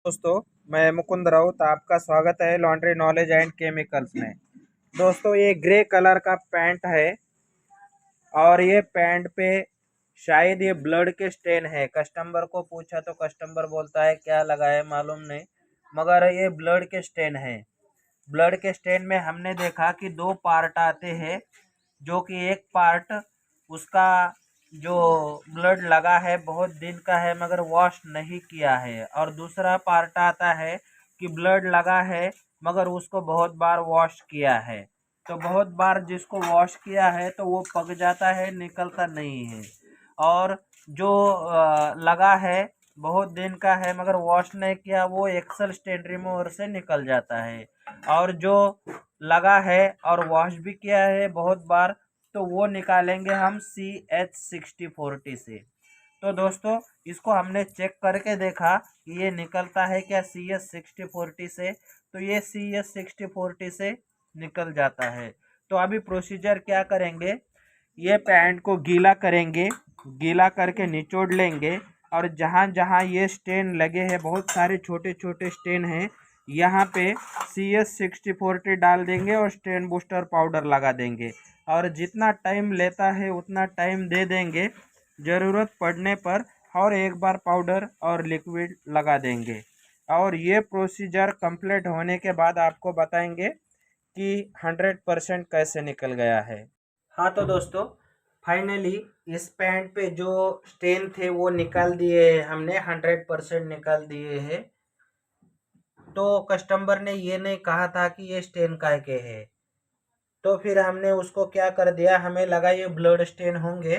दोस्तों, मैं मुकुंद राउत आपका स्वागत है लॉन्ड्री नॉलेज एंड केमिकल्स में। दोस्तों, ये ग्रे कलर का पैंट है और ये पैंट पे शायद ये ब्लड के स्टेन है। कस्टमर को पूछा तो कस्टमर बोलता है क्या लगा है मालूम नहीं, मगर ये ब्लड के स्टेन है। ब्लड के स्टेन में हमने देखा कि दो पार्ट आते हैं, जो कि एक पार्ट उसका जो ब्लड लगा है बहुत दिन का है मगर वॉश नहीं किया है, और दूसरा पार्ट आता है कि ब्लड लगा है मगर उसको बहुत बार वॉश किया है। तो बहुत बार जिसको वॉश किया है तो वो पक जाता है, निकलता नहीं है। और जो लगा है बहुत दिन का है मगर वॉश नहीं किया, वो एक्सेल स्टेन रिमूवर से निकल जाता है। और जो लगा है और वॉश भी किया है बहुत बार, तो वो निकालेंगे हम CH6040 से। तो दोस्तों, इसको हमने चेक करके देखा कि ये निकलता है क्या CH6040 से, तो ये CH6040 से निकल जाता है। तो अभी प्रोसीजर क्या करेंगे, ये पैंट को गीला करेंगे, गीला करके निचोड़ लेंगे, और जहाँ जहाँ ये स्टेन लगे हैं, बहुत सारे छोटे छोटे स्टेन हैं, यहाँ पे CH6040 डाल देंगे और स्टेन बूस्टर पाउडर लगा देंगे। और जितना टाइम लेता है उतना टाइम दे देंगे, ज़रूरत पड़ने पर और एक बार पाउडर और लिक्विड लगा देंगे। और ये प्रोसीजर कंप्लीट होने के बाद आपको बताएंगे कि 100% कैसे निकल गया है। हाँ तो दोस्तों, फाइनली इस पैंट पे जो स्टेन थे वो निकाल दिए हमने, 100% निकाल दिए हैं। तो कस्टमर ने ये नहीं कहा था कि ये स्टेन काहे के है, तो फिर हमने उसको क्या कर दिया, हमें लगा ये ब्लड स्टेन होंगे,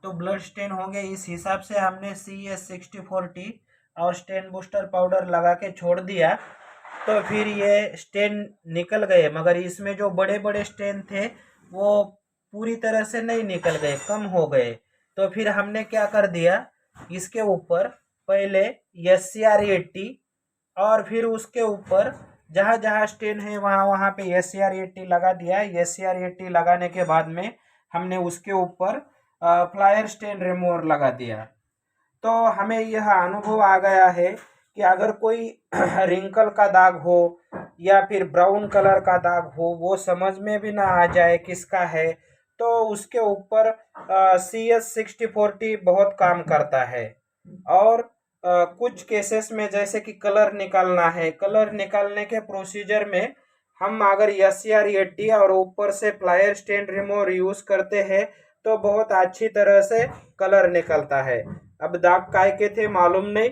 तो ब्लड स्टेन होंगे इस हिसाब से हमने CH6040 और स्टेन बूस्टर पाउडर लगा के छोड़ दिया। तो फिर ये स्टेन निकल गए, मगर इसमें जो बड़े बड़े स्टेन थे वो पूरी तरह से नहीं निकल गए, कम हो गए। तो फिर हमने क्या कर दिया, इसके ऊपर पहले SCR80 और फिर उसके ऊपर जहाँ जहाँ स्टेन है वहाँ वहाँ पे SCR80 लगा दिया। SCR80 लगाने के बाद में हमने उसके ऊपर फ्लायर स्टेन रिमूवर लगा दिया। तो हमें यह अनुभव आ गया है कि अगर कोई रिंकल का दाग हो या फिर ब्राउन कलर का दाग हो, वो समझ में भी ना आ जाए किसका है, तो उसके ऊपर CH6040 बहुत काम करता है। और कुछ केसेस में जैसे कि कलर निकालना है, कलर निकालने के प्रोसीजर में हम अगर SCR80 और ऊपर से फ्लायर स्टेन रिमूवर यूज करते हैं तो बहुत अच्छी तरह से कलर निकलता है। अब दाग काय के थे मालूम नहीं,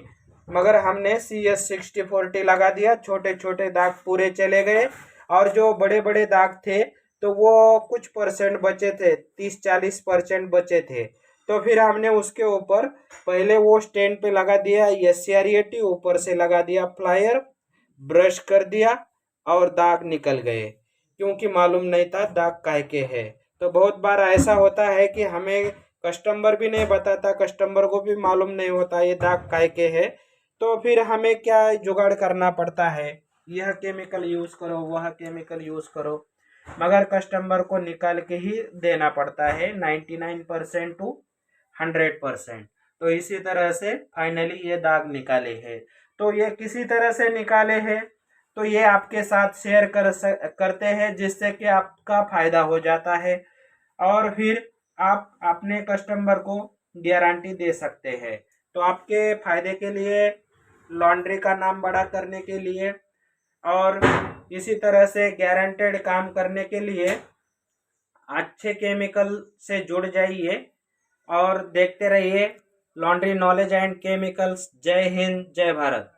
मगर हमने CH6040 लगा दिया, छोटे छोटे दाग पूरे चले गए। और जो बड़े बड़े दाग थे तो वो कुछ परसेंट बचे थे, 30-40% बचे थे। तो फिर हमने उसके ऊपर पहले वो स्टैंड पे लगा दिया SCR80, ऊपर से लगा दिया फ्लायर, ब्रश कर दिया और दाग निकल गए, क्योंकि मालूम नहीं था दाग काहे के है। तो बहुत बार ऐसा होता है कि हमें कस्टमर भी नहीं बताता, कस्टमर को भी मालूम नहीं होता ये दाग काहे के है। तो फिर हमें क्या जुगाड़ करना पड़ता है, यह केमिकल यूज करो वह केमिकल यूज करो, मगर कस्टमर को निकाल के ही देना पड़ता है 99% टू 100%। तो इसी तरह से फाइनली ये दाग निकाले हैं। तो ये किसी तरह से निकाले हैं तो ये आपके साथ शेयर करते हैं, जिससे कि आपका फायदा हो जाता है। और फिर आप अपने कस्टमर को गारंटी दे सकते हैं। तो आपके फायदे के लिए, लॉन्ड्री का नाम बड़ा करने के लिए और इसी तरह से गारंटेड काम करने के लिए अच्छे केमिकल से जुड़ जाइए और देखते रहिए लॉन्ड्री नॉलेज एंड केमिकल्स। जय हिंद, जय भारत।